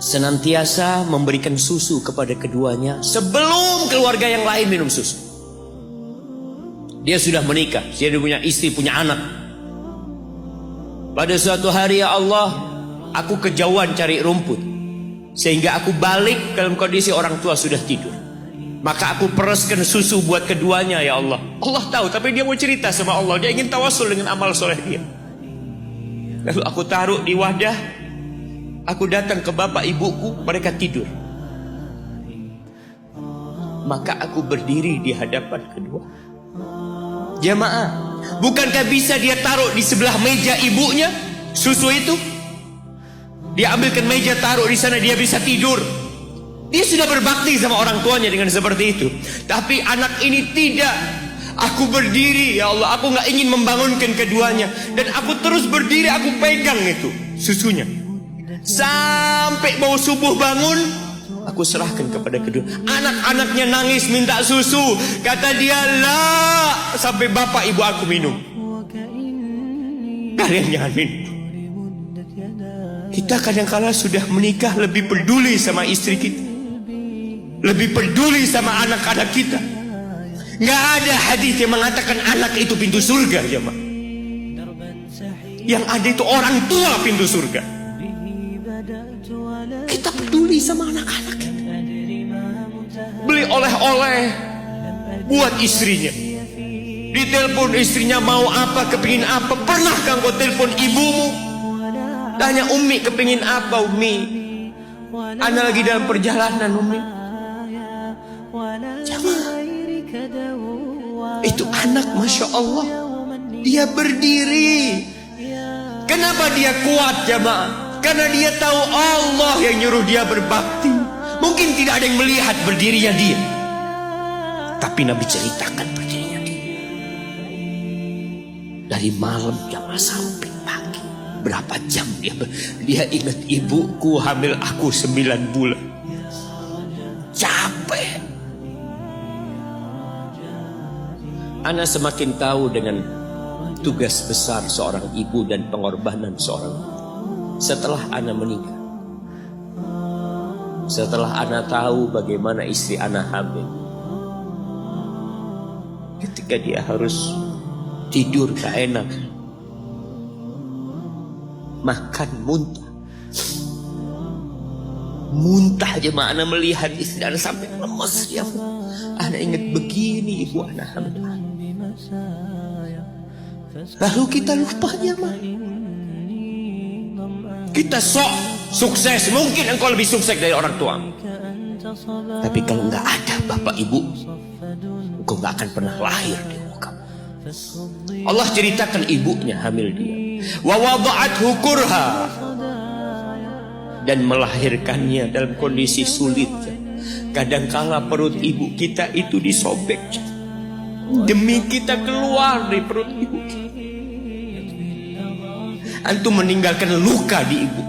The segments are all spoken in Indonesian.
senantiasa memberikan susu kepada keduanya sebelum keluarga yang lain minum susu. Dia sudah menikah, dia punya istri, punya anak. Pada suatu hari, ya Allah, aku kejauhan cari rumput, sehingga aku balik dalam kondisi orang tua sudah tidur. Maka aku pereskan susu buat keduanya, ya Allah. Allah tahu, tapi dia mau cerita sama Allah. Dia ingin tawasul dengan amal soleh dia. Lalu aku taruh di wadah. Aku datang ke bapak ibuku, mereka tidur. Maka aku berdiri di hadapan kedua. Jamaah, bukankah bisa dia taruh di sebelah meja ibunya susu itu? Dia ambilkan meja, taruh di sana, dia bisa tidur. Dia sudah berbakti sama orang tuanya dengan seperti itu. Tapi anak ini tidak. Aku berdiri, ya Allah, aku gak ingin membangunkan keduanya. Dan aku terus berdiri, aku pegang itu susunya. Sampai mau subuh bangun, aku serahkan kepada kedua. Anak-anaknya nangis minta susu. Kata dia, lah, sampai bapak ibu aku minum. Kalian jangan minum. Kita kadang-kala sudah menikah lebih peduli sama istri kita, lebih peduli sama anak-anak kita. Nggak ada hadis yang mengatakan anak itu pintu surga, jemaah. Yang ada itu orang tua pintu surga. Kita peduli sama anak-anak kita. Beli oleh-oleh buat istrinya. Ditelepon istrinya mau apa, kepingin apa. Pernahkah engkau telepon ibumu? Tanya, Umi kepingin apa, Umi? Ana lagi dalam perjalanan, Umi. Jamaah, itu anak, Masya Allah, dia berdiri. Kenapa dia kuat, jamaah? Karena dia tahu Allah yang nyuruh dia berbakti. Mungkin tidak ada yang melihat berdirinya dia, tapi Nabi ceritakan berdirinya dia. Dari malam jamaah sampai pagi, berapa jam dia ingat, ibuku hamil aku 9 bulan. Capek. Ana semakin tahu dengan tugas besar seorang ibu dan pengorbanan seorang ibu. Setelah Ana menikah, setelah Ana tahu bagaimana istri Ana hamil, ketika dia harus tidur gak enak, makan muntah aja, Ana melihat istri Ana sampai lemas dia. Ana ingat begini ibu Ana hamil. Lalu kita lupanya, mah. Kita sok sukses, mungkin engkau lebih sukses dari orang tua. Tapi kalau nggak ada bapak ibu, engkau nggak akan pernah lahir di muka. Allah ceritakan ibunya hamil dia. Wa wada'athu kurha, dan melahirkannya dalam kondisi sulit. Kadangkala perut ibu kita itu disobek demi kita keluar dari perut ibu kita. Antum meninggalkan luka di ibu,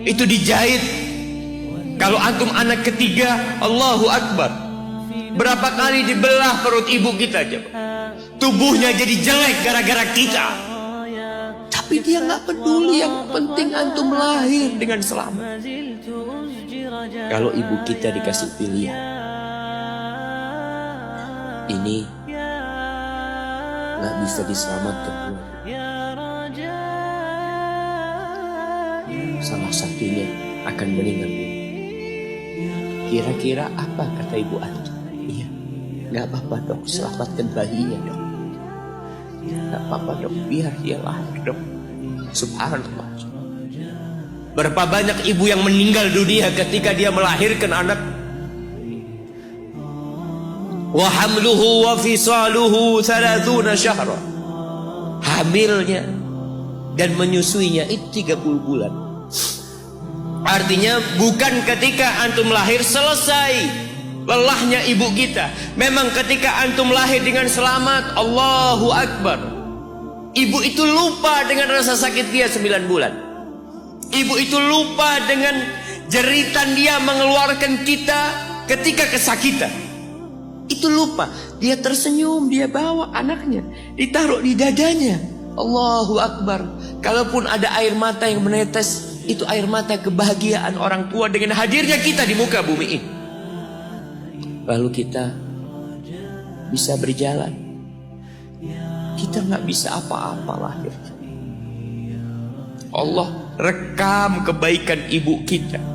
itu dijahit. Kalau antum anak ketiga, Allahu Akbar, berapa kali dibelah perut ibu kita aja. Tubuhnya jadi jelek gara-gara kita. Tapi dia gak peduli, yang penting antum lahir dengan selamat. Kalau ibu kita dikasih pilihan, ini gak bisa diselamatkan, salah satunya akan meninggal. Kira-kira apa kata ibu antum? Iya, gak apa-apa dok, selamatkan bayinya dok. Gak apa-apa dok, biar dia lahir dok. Subhanallah. Berapa banyak ibu yang meninggal dunia ketika dia melahirkan anak. Wa hamluhu wa fisaluhu 30 syahra. Hamilnya dan menyusuinya itu 30 bulan. Artinya bukan ketika antum lahir selesai lelahnya ibu kita. Memang ketika antum lahir dengan selamat, Allahu Akbar, ibu itu lupa dengan rasa sakit dia 9 bulan. Ibu itu lupa dengan jeritan dia mengeluarkan kita ketika kesakitan. Itu lupa. Dia tersenyum, dia bawa anaknya, ditaruh di dadanya. Allahu Akbar. Kalaupun ada air mata yang menetes, Itu air mata kebahagiaan orang tua dengan hadirnya kita di muka bumi ini. Lalu kita bisa berjalan. Kita nggak bisa apa-apa lahir. Allah rekam kebaikan ibu kita.